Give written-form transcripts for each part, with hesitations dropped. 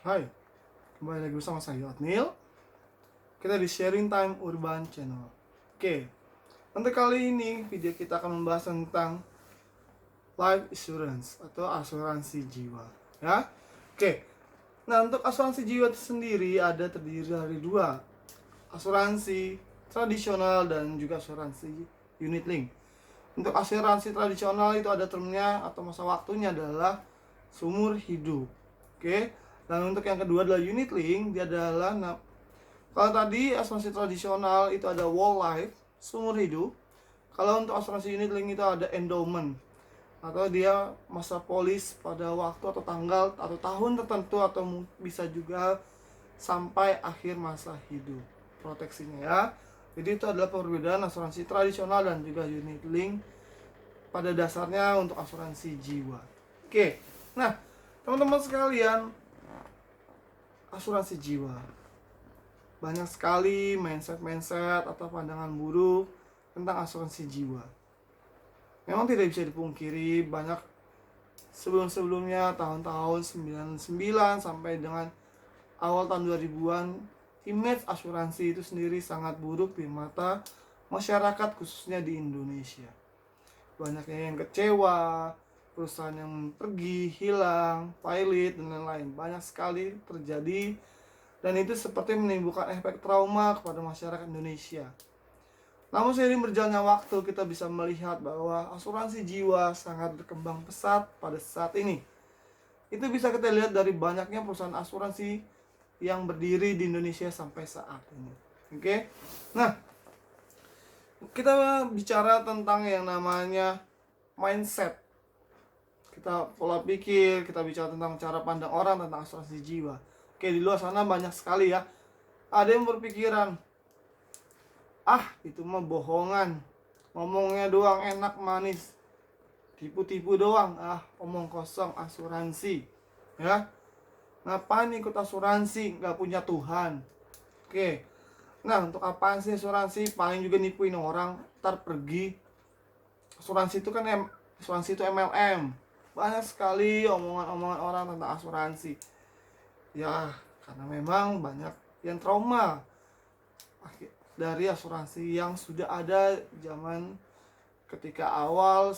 Hai, kembali lagi bersama saya Otnil. Kita di Sharing Time Urban Channel. Oke, untuk kali ini video kita akan membahas tentang life insurance atau asuransi jiwa. Ya, oke. Nah, untuk asuransi jiwa itu sendiri terdiri dari dua, asuransi tradisional dan juga asuransi unit link. Untuk asuransi tradisional itu ada termnya atau masa waktunya adalah seumur hidup. Oke. Dan untuk yang kedua adalah unit link, dia adalah kalau tadi asuransi tradisional itu ada whole life, seumur hidup. Kalau untuk asuransi unit link itu ada endowment atau dia masa polis pada waktu atau tanggal atau tahun tertentu atau bisa juga sampai akhir masa hidup proteksinya ya. Jadi itu adalah perbedaan asuransi tradisional dan juga unit link pada dasarnya untuk asuransi jiwa. Oke. Nah, teman-teman sekalian, asuransi jiwa. Banyak sekali mindset atau pandangan buruk tentang asuransi jiwa. Memang tidak bisa dipungkiri banyak sebelum-sebelumnya tahun-tahun 99 sampai dengan awal tahun 2000-an, image asuransi itu sendiri sangat buruk di mata masyarakat khususnya di Indonesia. Banyaknya yang kecewa, perusahaan yang pergi, hilang, pilot, dan lain-lain. Banyak sekali terjadi dan itu seperti menimbulkan efek trauma kepada masyarakat Indonesia. Namun seiring berjalannya waktu kita bisa melihat bahwa asuransi jiwa sangat berkembang pesat pada saat ini. Itu bisa kita lihat dari banyaknya perusahaan asuransi yang berdiri di Indonesia sampai saat ini. Oke. Nah, kita bicara tentang yang namanya mindset. Kita pola pikir, kita bicara tentang cara pandang orang tentang asuransi jiwa. Oke, di luar sana banyak sekali ya. Ada yang berpikiran, itu mah bohongan. Ngomongnya doang enak manis. Tipu-tipu doang, omong kosong asuransi. Ya. Ngapain ikut asuransi? Nggak punya Tuhan. Oke. Nah, untuk apaan sih asuransi? Paling juga nipuin orang, ntar pergi. Asuransi itu kan asuransi itu MLM. Banyak sekali omongan-omongan orang tentang asuransi. Ya, karena memang banyak yang trauma dari asuransi yang sudah ada zaman ketika awal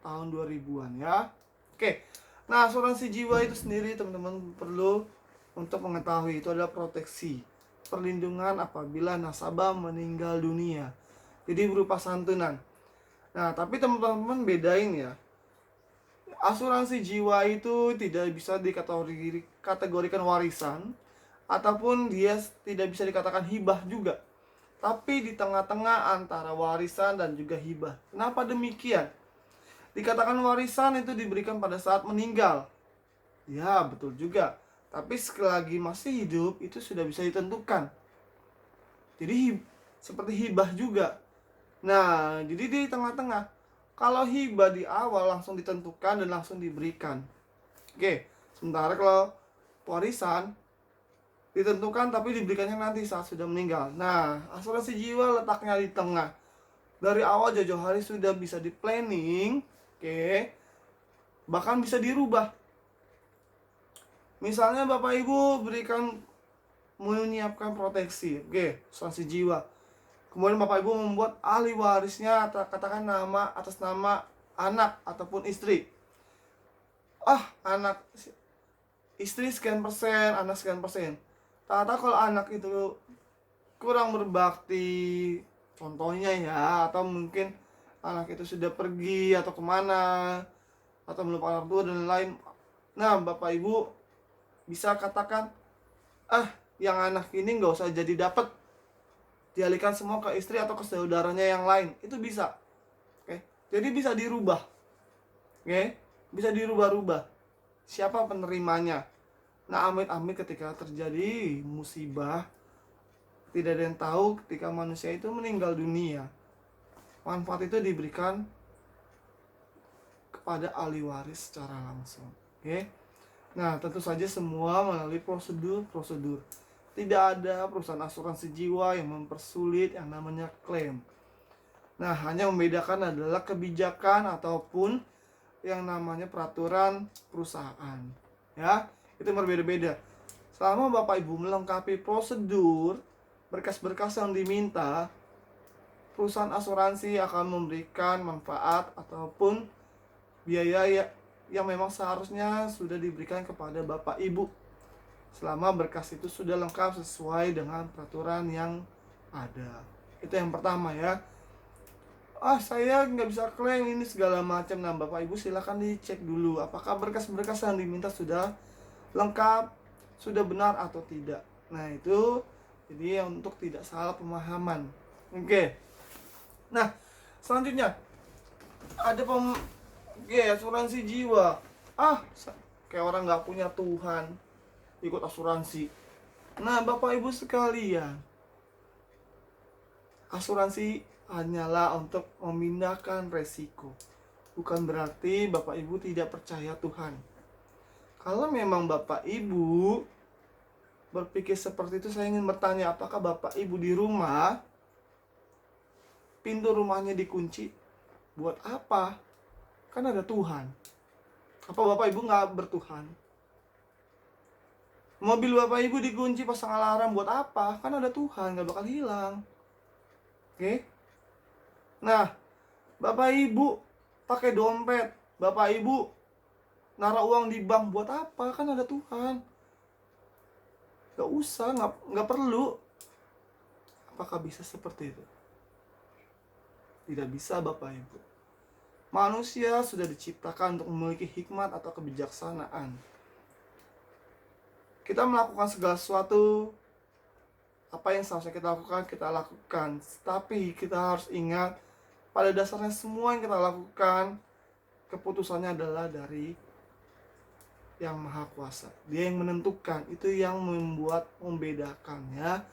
tahun 2000-an ya. Oke. Nah, asuransi jiwa itu sendiri teman-teman perlu untuk mengetahui itu adalah proteksi, perlindungan apabila nasabah meninggal dunia. Jadi berupa santunan. Nah, tapi teman-teman bedain ya. Asuransi jiwa itu tidak bisa dikategorikan warisan ataupun dia tidak bisa dikatakan hibah juga. Tapi di tengah-tengah antara warisan dan juga hibah. Kenapa demikian? Dikatakan warisan itu diberikan pada saat meninggal. Ya, betul juga. Tapi sekali lagi masih hidup itu sudah bisa ditentukan. Jadi seperti hibah juga. Nah, jadi di tengah-tengah. Kalau hibah di awal langsung ditentukan dan langsung diberikan. Oke, sementara kalau warisan ditentukan tapi diberikannya nanti saat sudah meninggal. Nah, asuransi jiwa letaknya di tengah. Dari awal jauh-jauh hari sudah bisa di planning, oke. Bahkan bisa dirubah. Misalnya Bapak Ibu menyiapkan proteksi, oke, asuransi jiwa. Kemudian Bapak Ibu membuat ahli warisnya katakan atas nama anak ataupun istri. Anak istri sekian persen, anak sekian persen. Ternyata kalau anak itu kurang berbakti, contohnya ya, atau mungkin anak itu sudah pergi atau kemana, atau melupakan orang tua dan lain. Nah, Bapak Ibu bisa katakan, yang anak ini nggak usah jadi dapat, dialihkan semua ke istri atau ke saudaranya yang lain. Itu bisa. Oke. Jadi bisa dirubah. Oke. Bisa dirubah-rubah. Siapa penerimanya? Nah, amit-amit ketika terjadi musibah, tidak ada yang tahu ketika manusia itu meninggal dunia. Manfaat itu diberikan kepada ahli waris secara langsung. Oke. Nah, tentu saja semua melalui prosedur. Tidak ada perusahaan asuransi jiwa yang mempersulit yang namanya klaim. Nah, hanya membedakan adalah kebijakan ataupun yang namanya peraturan perusahaan. Ya, itu berbeda-beda. Selama Bapak Ibu melengkapi prosedur berkas-berkas yang diminta, perusahaan asuransi akan memberikan manfaat ataupun biaya yang memang seharusnya sudah diberikan kepada Bapak Ibu selama berkas itu sudah lengkap sesuai dengan peraturan yang ada. Itu yang pertama ya. Saya nggak bisa klaim ini segala macam. Nah, Bapak Ibu silakan dicek dulu apakah berkas-berkas yang diminta sudah lengkap, sudah benar atau tidak. Nah, itu jadi untuk tidak salah pemahaman. Oke. Nah, selanjutnya ada asuransi jiwa. Kayak orang nggak punya Tuhan ikut asuransi. Nah, Bapak Ibu sekalian, asuransi hanyalah untuk memindahkan resiko. Bukan berarti Bapak Ibu tidak percaya Tuhan. Kalau memang Bapak Ibu berpikir seperti itu, saya ingin bertanya, apakah Bapak Ibu di rumah pintu rumahnya dikunci? Buat apa? Kan ada Tuhan. Apa Bapak Ibu nggak bertuhan? Mobil Bapak Ibu dikunci, pasang alarm, buat apa? Kan ada Tuhan, nggak bakal hilang. Oke? Nah, Bapak Ibu pakai dompet, Bapak Ibu naruh uang di bank, buat apa? Kan ada Tuhan. Nggak usah, nggak perlu. Apakah bisa seperti itu? Tidak bisa, Bapak Ibu. Manusia sudah diciptakan untuk memiliki hikmat atau kebijaksanaan. Kita melakukan segala sesuatu, apa yang seharusnya kita lakukan. Tapi kita harus ingat, pada dasarnya semua yang kita lakukan, keputusannya adalah dari Yang Maha Kuasa. Dia yang menentukan, itu yang membedakan ya.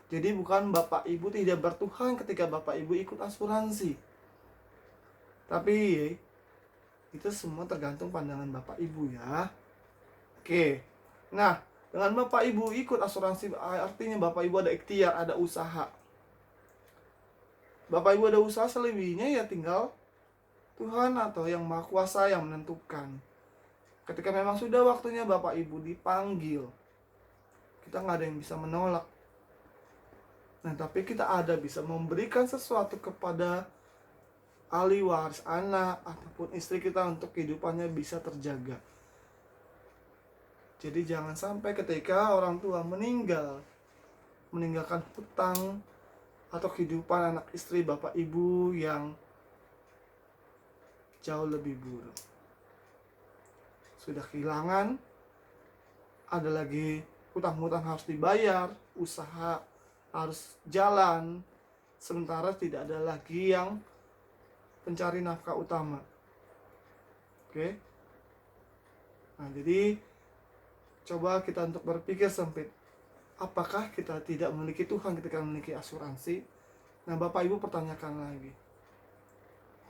Jadi bukan Bapak Ibu tidak bertuhan ketika Bapak Ibu ikut asuransi. Tapi itu semua tergantung pandangan Bapak Ibu ya. Oke. Nah, dengan Bapak Ibu ikut asuransi artinya Bapak Ibu ada ikhtiar, ada usaha. Bapak Ibu ada usaha, selebihnya ya tinggal Tuhan atau Yang Maha Kuasa yang menentukan. Ketika memang sudah waktunya Bapak Ibu dipanggil, kita nggak ada yang bisa menolak. Nah, tapi kita ada bisa memberikan sesuatu kepada ahli waris, anak ataupun istri kita untuk kehidupannya bisa terjaga. Jadi jangan sampai ketika orang tua meninggalkan hutang atau kehidupan anak istri Bapak Ibu yang jauh lebih buruk. Sudah kehilangan, ada lagi hutang-hutang harus dibayar, usaha harus jalan, sementara tidak ada lagi yang pencari nafkah utama. Oke. Nah, jadi coba kita untuk berpikir sempit. Apakah kita tidak memiliki Tuhan ketika memiliki asuransi? Nah, Bapak Ibu pertanyakan lagi.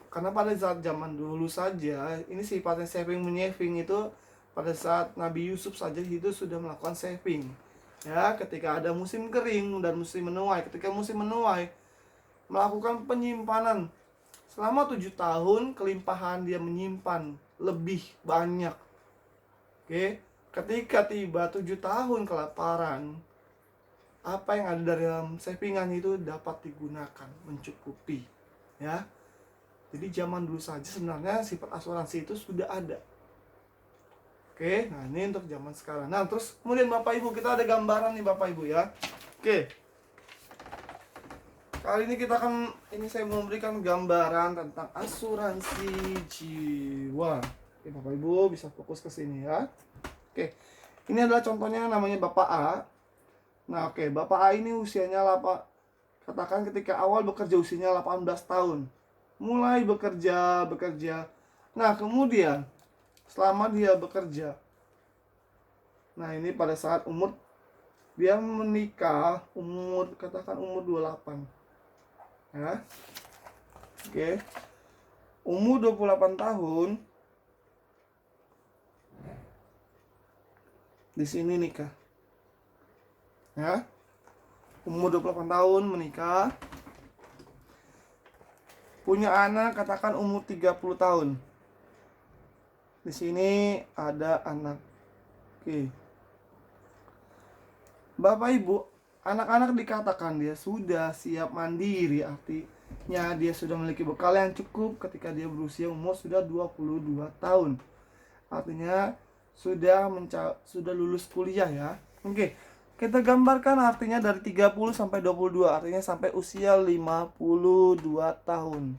Karena pada saat zaman dulu saja, ini sifatnya saving menyaving itu pada saat Nabi Yusuf saja itu sudah melakukan saving. Ya, ketika ada musim kering dan musim menuai. Ketika musim menuai, melakukan penyimpanan. Selama 7 tahun, kelimpahan dia menyimpan lebih banyak. Oke, ketika tiba 7 tahun kelaparan, apa yang ada dalam savingan itu dapat digunakan, mencukupi. Ya, jadi zaman dulu saja sebenarnya sifat asuransi itu sudah ada. Oke, nah ini untuk zaman sekarang. Nah, terus kemudian Bapak Ibu, kita ada gambaran nih Bapak Ibu ya. Oke. Kali ini saya mau memberikan gambaran tentang asuransi jiwa. Oke, Bapak Ibu bisa fokus ke sini ya. Oke. Ini adalah contohnya namanya Bapak A. Nah, oke, Bapak A ini usianya katakan ketika awal bekerja usianya 18 tahun. Mulai bekerja. Nah, kemudian selama dia bekerja, nah ini pada saat dia menikah, katakan umur 28. Ya. Oke. Umur 28 tahun. Di sini nikah. Ya. Umur 28 tahun menikah. Punya anak katakan umur 30 tahun. Di sini ada anak. Oke. Bapak Ibu, anak-anak dikatakan dia sudah siap mandiri, artinya dia sudah memiliki bekal yang cukup ketika dia berusia umur sudah 22 tahun. Artinya sudah lulus kuliah ya. Oke. Kita gambarkan artinya dari 30 sampai 22, artinya sampai usia 52 tahun.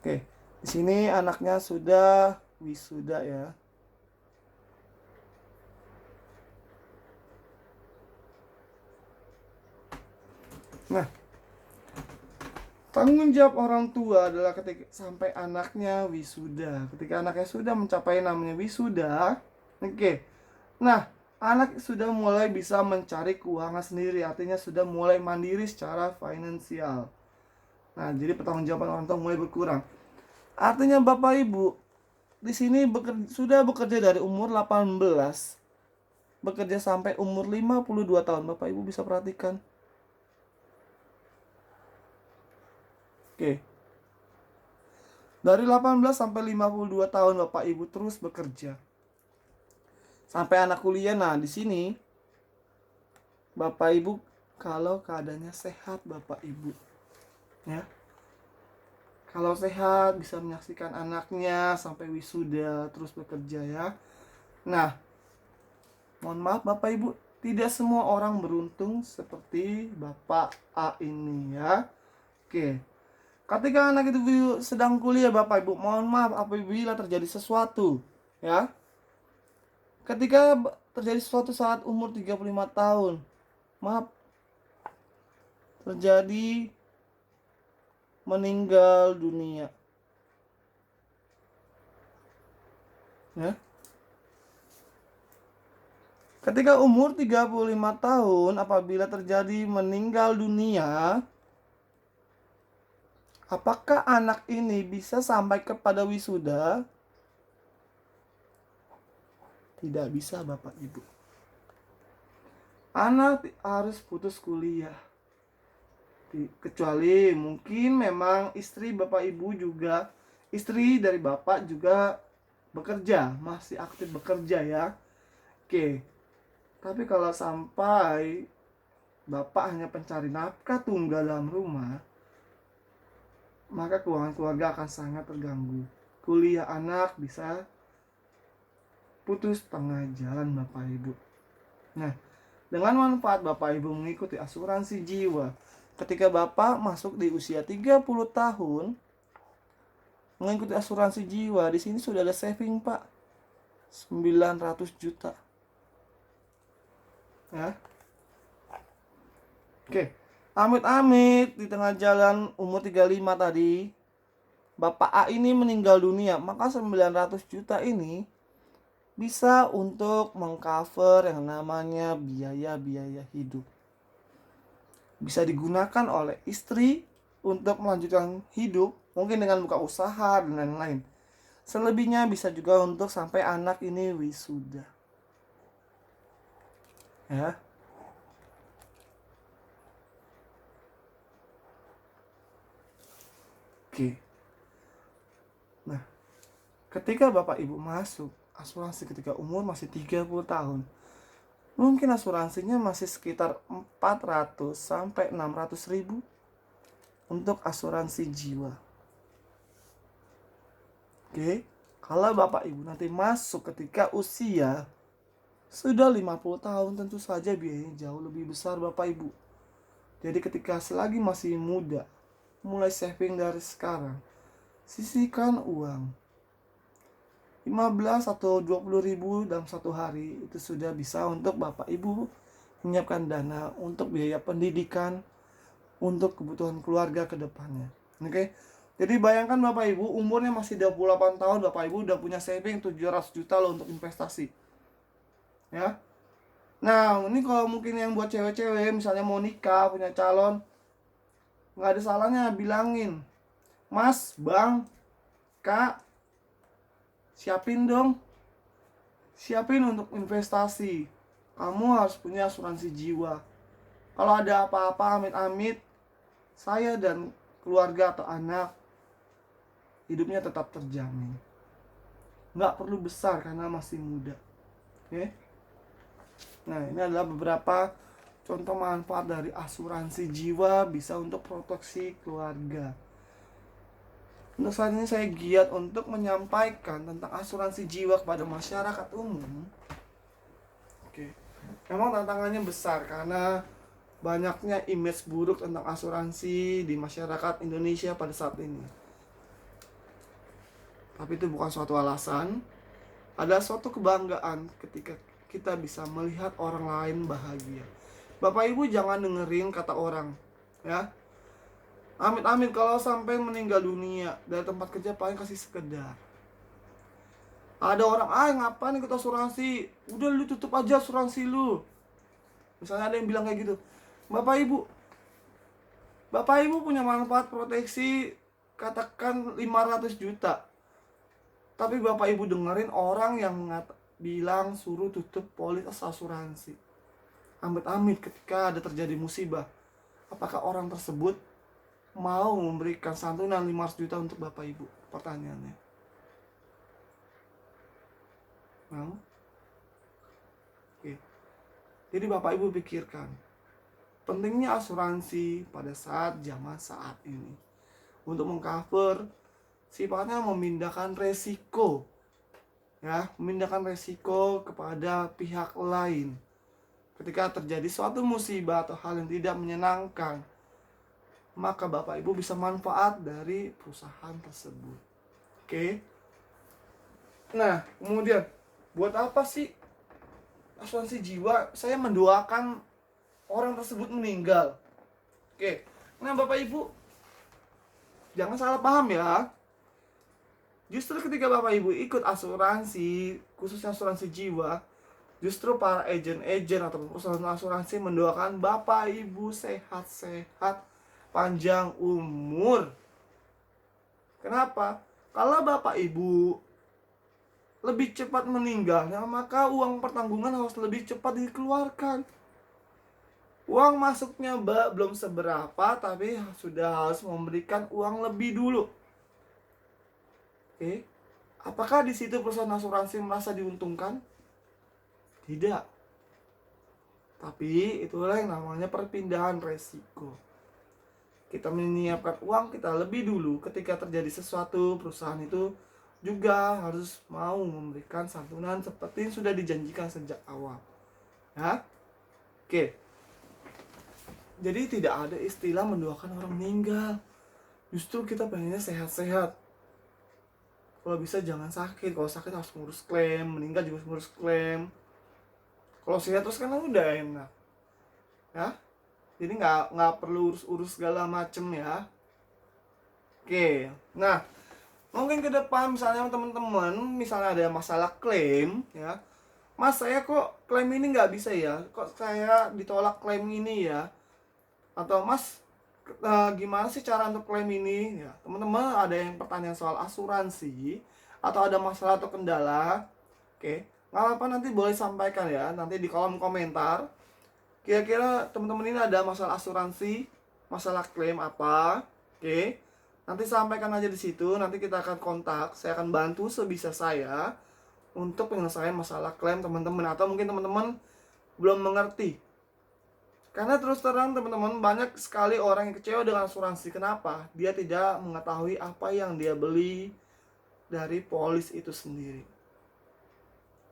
Oke, di sini anaknya sudah wisuda ya. Nah, tanggung jawab orang tua adalah ketika sampai anaknya wisuda. Ketika anaknya sudah mencapai namanya wisuda, oke. Nah, anak sudah mulai bisa mencari keuangan sendiri, artinya sudah mulai mandiri secara finansial. Nah, jadi pertanggungjawaban orang tua mulai berkurang. Artinya Bapak Ibu di sini sudah bekerja dari umur 18, bekerja sampai umur 52 tahun. Bapak Ibu bisa perhatikan. Oke. Dari 18 sampai 52 tahun Bapak Ibu terus bekerja. Sampai anak kuliah. Nah, di sini Bapak Ibu kalau keadaannya sehat Bapak Ibu. Ya. Kalau sehat bisa menyaksikan anaknya sampai wisuda terus bekerja ya. Nah, mohon maaf Bapak Ibu, tidak semua orang beruntung seperti Bapak A ini ya. Oke. Ketika anak itu sedang kuliah Bapak Ibu, mohon maaf apabila terjadi sesuatu ya. Ketika terjadi sesuatu saat umur 35 tahun, maaf, terjadi meninggal dunia. Ya. Ketika umur 35 tahun apabila terjadi meninggal dunia, apakah anak ini bisa sampai kepada wisuda? Tidak bisa Bapak Ibu. Anak harus putus kuliah. Kecuali mungkin memang istri Bapak Ibu juga, istri dari Bapak juga bekerja, masih aktif bekerja ya. Oke. Tapi kalau sampai Bapak hanya pencari nafkah tunggal dalam rumah, maka keuangan keluarga akan sangat terganggu. Kuliah anak bisa putus tengah jalan Bapak Ibu. Nah, dengan manfaat Bapak Ibu mengikuti asuransi jiwa, ketika Bapak masuk di usia 30 tahun mengikuti asuransi jiwa, di sini sudah ada saving Pak 900 juta. Ya. Oke. Amit-amit di tengah jalan umur 35 tadi Bapak A ini meninggal dunia, maka 900 juta ini bisa untuk mengcover yang namanya biaya-biaya hidup. Bisa digunakan oleh istri untuk melanjutkan hidup, mungkin dengan buka usaha dan lain-lain. Selebihnya bisa juga untuk sampai anak ini wisuda. Ya. Oke. Nah, ketika Bapak Ibu masuk asuransi ketika umur masih 30 tahun, mungkin asuransinya masih sekitar 400 sampai 600 ribu untuk asuransi jiwa. Oke, kalau Bapak Ibu nanti masuk ketika usia sudah 50 tahun, tentu saja biayanya jauh lebih besar Bapak Ibu. Jadi ketika selagi masih muda, mulai saving dari sekarang, sisihkan uang 15 atau 20 ribu dalam satu hari, itu sudah bisa untuk Bapak Ibu menyiapkan dana untuk biaya pendidikan, untuk kebutuhan keluarga ke depannya. Oke. Jadi bayangkan Bapak Ibu umurnya masih 28 tahun, Bapak Ibu udah punya saving 700 juta loh untuk investasi. Ya. Nah, ini kalau mungkin yang buat cewek-cewek misalnya mau nikah, punya calon, nggak ada salahnya bilangin, Mas, Bang, Kak, siapin dong, siapin untuk investasi. Kamu harus punya asuransi jiwa. Kalau ada apa-apa amit-amit, saya dan keluarga atau anak hidupnya tetap terjamin. Nggak perlu besar karena masih muda. Oke. Nah, ini adalah beberapa contoh manfaat dari asuransi jiwa bisa untuk proteksi keluarga. Untuk saat ini saya giat untuk menyampaikan tentang asuransi jiwa kepada masyarakat umum. Oke. Memang tantangannya besar karena banyaknya image buruk tentang asuransi di masyarakat Indonesia pada saat ini. Tapi itu bukan suatu alasan. Ada suatu kebanggaan ketika kita bisa melihat orang lain bahagia. Bapak Ibu jangan dengerin kata orang, ya. Amit-amit kalau sampai meninggal dunia dari tempat kerja paling kasih sekedar. Ada orang, ngapain ikut asuransi? Udah lu tutup aja asuransi lu. Misalnya ada yang bilang kayak gitu. Bapak Ibu punya manfaat proteksi katakan 500 juta. Tapi Bapak Ibu dengerin orang yang bilang suruh tutup polis asuransi. Amit-amit ketika ada terjadi musibah, apakah orang tersebut mau memberikan santunan 500 juta untuk Bapak Ibu? Pertanyaannya. Mau? Oke. Jadi Bapak Ibu pikirkan pentingnya asuransi pada zaman saat ini untuk mengcover sifatnya memindahkan resiko, ya, memindahkan resiko kepada pihak lain ketika terjadi suatu musibah atau hal yang tidak menyenangkan. Maka Bapak Ibu bisa manfaat dari perusahaan tersebut. Oke. Nah, kemudian buat apa sih asuransi jiwa? Saya mendoakan orang tersebut meninggal. Oke. Nah, Bapak Ibu jangan salah paham ya. Justru ketika Bapak Ibu ikut asuransi, khususnya asuransi jiwa, justru para agen-agen atau perusahaan asuransi mendoakan Bapak Ibu sehat-sehat, panjang umur. Kenapa? Kalau Bapak Ibu lebih cepat meninggalnya, maka uang pertanggungan harus lebih cepat dikeluarkan. Uang masuknya belum seberapa, tapi sudah harus memberikan uang lebih dulu. Oke. Apakah di situ perusahaan asuransi merasa diuntungkan? Tidak. Tapi itulah yang namanya perpindahan resiko. Kita menyiapkan uang kita lebih dulu ketika terjadi sesuatu, perusahaan itu juga harus mau memberikan santunan seperti yang sudah dijanjikan sejak awal. Ya. Oke. Jadi tidak ada istilah mendoakan orang meninggal. Justru kita pengennya sehat-sehat. Kalau bisa jangan sakit. Kalau sakit harus ngurus klaim, meninggal juga harus ngurus klaim. Kalau sehat terus kan udah enak, ya. Jadi nggak perlu urus segala macem ya. Oke. Nah, mungkin ke depan misalnya teman-teman misalnya ada masalah klaim, ya. Mas, saya kok klaim ini nggak bisa ya? Kok saya ditolak klaim ini ya? Atau Mas, gimana sih cara untuk klaim ini? Ya, teman-teman ada yang pertanyaan soal asuransi atau ada masalah atau kendala, oke, nggak apa-apa, nanti boleh sampaikan ya, nanti di kolom komentar. Kira-kira teman-teman ini ada masalah asuransi, masalah klaim apa, oke, nanti sampaikan aja di situ, nanti kita akan kontak, saya akan bantu sebisa saya untuk penyelesaian masalah klaim teman-teman, atau mungkin teman-teman belum mengerti. Karena terus terang teman-teman, banyak sekali orang yang kecewa dengan asuransi. Kenapa? Dia tidak mengetahui apa yang dia beli dari polis itu sendiri.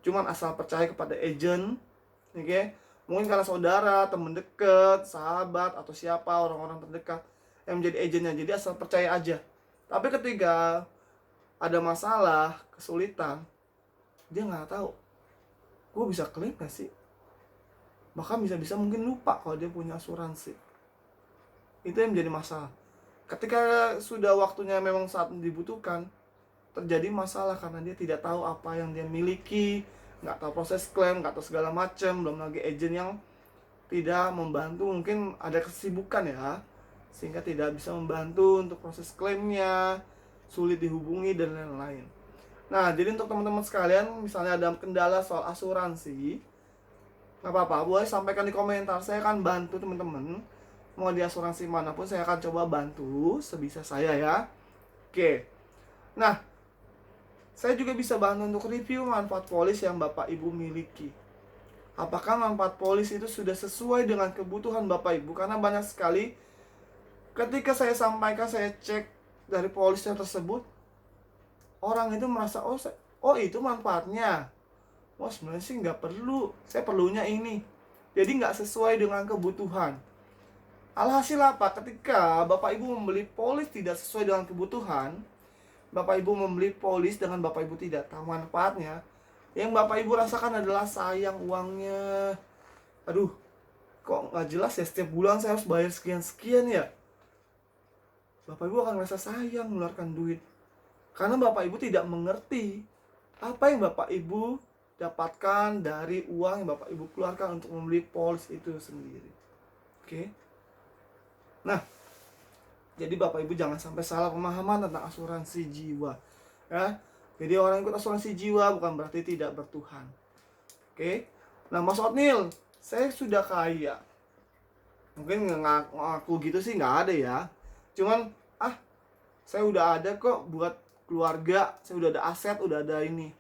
Cuman asal percaya kepada agen, oke? Mungkin karena saudara, teman dekat, sahabat, atau siapa orang-orang terdekat yang menjadi agennya. Jadi asal percaya aja. Tapi ketika ada masalah, kesulitan, dia nggak tahu, gue bisa klaim gak sih? Bahkan bisa-bisa mungkin lupa kalau dia punya asuransi. Itu yang menjadi masalah. Ketika sudah waktunya memang saat dibutuhkan, terjadi masalah karena dia tidak tahu apa yang dia miliki, nggak tahu proses klaim, nggak tahu segala macam, belum lagi agent yang tidak membantu, mungkin ada kesibukan ya, sehingga tidak bisa membantu untuk proses klaimnya, sulit dihubungi dan lain-lain. Nah, jadi untuk teman-teman sekalian, misalnya ada kendala soal asuransi, nggak apa-apa, boleh sampaikan di komentar. Saya akan bantu teman-teman. Mau di asuransi manapun saya akan coba bantu sebisa saya ya. Oke. Nah, Saya juga bisa bantu untuk review manfaat polis yang Bapak Ibu miliki. Apakah manfaat polis itu sudah sesuai dengan kebutuhan Bapak Ibu? Karena banyak sekali ketika saya sampaikan, saya cek dari polisnya tersebut, orang itu merasa, oh itu manfaatnya. Wah sebenarnya sih nggak perlu, saya perlunya ini. Jadi nggak sesuai dengan kebutuhan. Alhasil apa? Ketika Bapak Ibu membeli polis tidak sesuai dengan kebutuhan, Bapak Ibu membeli polis dengan Bapak Ibu tidak tahu manfaatnya, yang Bapak Ibu rasakan adalah sayang uangnya. Aduh, kok nggak jelas ya, setiap bulan saya harus bayar sekian-sekian ya. Bapak Ibu akan merasa sayang mengeluarkan duit. Karena Bapak Ibu tidak mengerti apa yang Bapak Ibu dapatkan dari uang yang Bapak Ibu keluarkan untuk membeli polis itu sendiri. Oke. Nah, jadi Bapak Ibu jangan sampai salah pemahaman tentang asuransi jiwa. Ya. Jadi orang ikut asuransi jiwa bukan berarti tidak bertuhan. Oke. Nah, Mas Otnil, saya sudah kaya. Mungkin ngaku gitu sih nggak ada ya. Cuman, saya udah ada kok buat keluarga, saya udah ada aset, udah ada ini.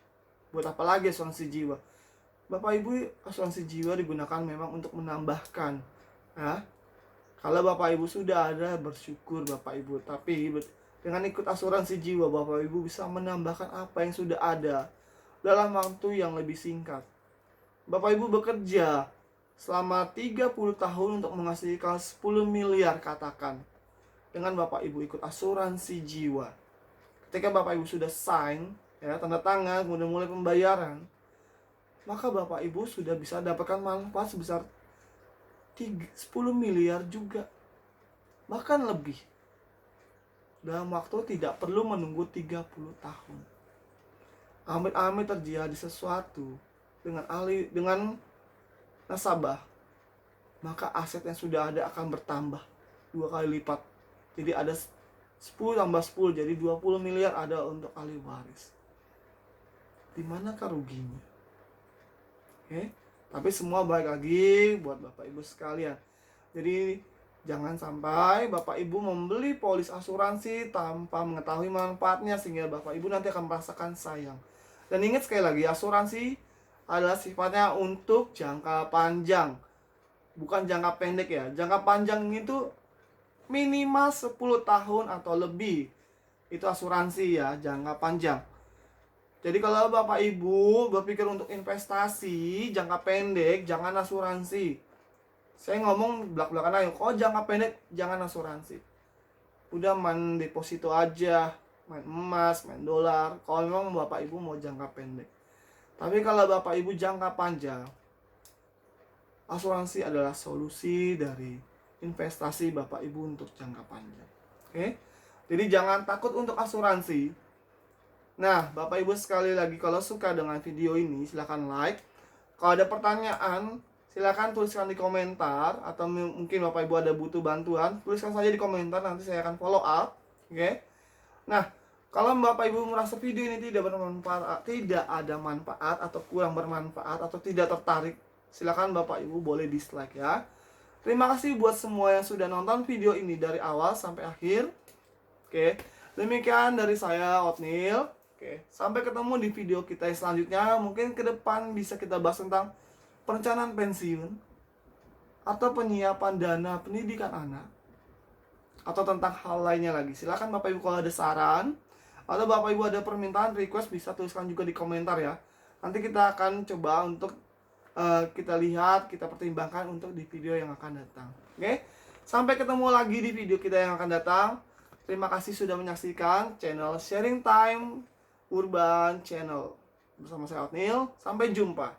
Buat apa lagi asuransi jiwa? Bapak Ibu, asuransi jiwa digunakan memang untuk menambahkan. Ya. Kalau Bapak Ibu sudah ada, bersyukur Bapak Ibu. Tapi dengan ikut asuransi jiwa, Bapak Ibu bisa menambahkan apa yang sudah ada dalam waktu yang lebih singkat. Bapak Ibu bekerja selama 30 tahun untuk menghasilkan 10 miliar katakan. Dengan Bapak Ibu ikut asuransi jiwa. Ketika Bapak Ibu sudah sign, ya, tanda tangan, kemudian mulai pembayaran, maka Bapak Ibu sudah bisa dapatkan manfaat sebesar 10 miliar juga, bahkan lebih, dalam waktu tidak perlu menunggu 30 tahun. Amit-amit terjadi sesuatu dengan nasabah, maka aset yang sudah ada akan bertambah 2 kali lipat. Jadi ada 10 tambah 10, jadi 20 miliar ada untuk ahli waris. Di manakah ruginya? Oke? Tapi semua balik lagi buat Bapak Ibu sekalian. Jadi jangan sampai Bapak Ibu membeli polis asuransi tanpa mengetahui manfaatnya, sehingga Bapak Ibu nanti akan merasakan sayang. Dan ingat sekali lagi, asuransi adalah sifatnya untuk jangka panjang, bukan jangka pendek ya. Jangka panjang itu minimal 10 tahun atau lebih. Itu asuransi ya, jangka panjang. Jadi kalau Bapak Ibu berpikir untuk investasi jangka pendek, jangan asuransi. Saya ngomong belak-belakan aja, kalau jangka pendek jangan asuransi. Udah main deposito aja, main emas, main dolar, kalau memang Bapak Ibu mau jangka pendek. Tapi kalau Bapak Ibu jangka panjang, asuransi adalah solusi dari investasi Bapak Ibu untuk jangka panjang. Oke? Jadi jangan takut untuk asuransi. Nah, Bapak Ibu sekali lagi, kalau suka dengan video ini silahkan like. Kalau ada pertanyaan, silahkan tuliskan di komentar. Atau mungkin Bapak Ibu ada butuh bantuan, tuliskan saja di komentar, nanti saya akan follow up. Oke? Nah, kalau Bapak Ibu merasa video ini tidak bermanfaat, tidak ada manfaat atau kurang bermanfaat atau tidak tertarik, silahkan Bapak Ibu boleh dislike ya. Terima kasih buat semua yang sudah nonton video ini dari awal sampai akhir. Oke, demikian dari saya, Otnil. Oke, sampai ketemu di video kita yang selanjutnya. Mungkin ke depan bisa kita bahas tentang perencanaan pensiun, atau penyiapan dana pendidikan anak, atau tentang hal lainnya lagi. Silakan Bapak Ibu kalau ada saran, atau Bapak Ibu ada permintaan, request, bisa tuliskan juga di komentar ya. Nanti kita akan coba untuk kita lihat, kita pertimbangkan untuk di video yang akan datang. Oke, sampai ketemu lagi di video kita yang akan datang. Terima kasih sudah menyaksikan channel Sharing Time Urban Channel bersama saya Otnil. Sampai jumpa.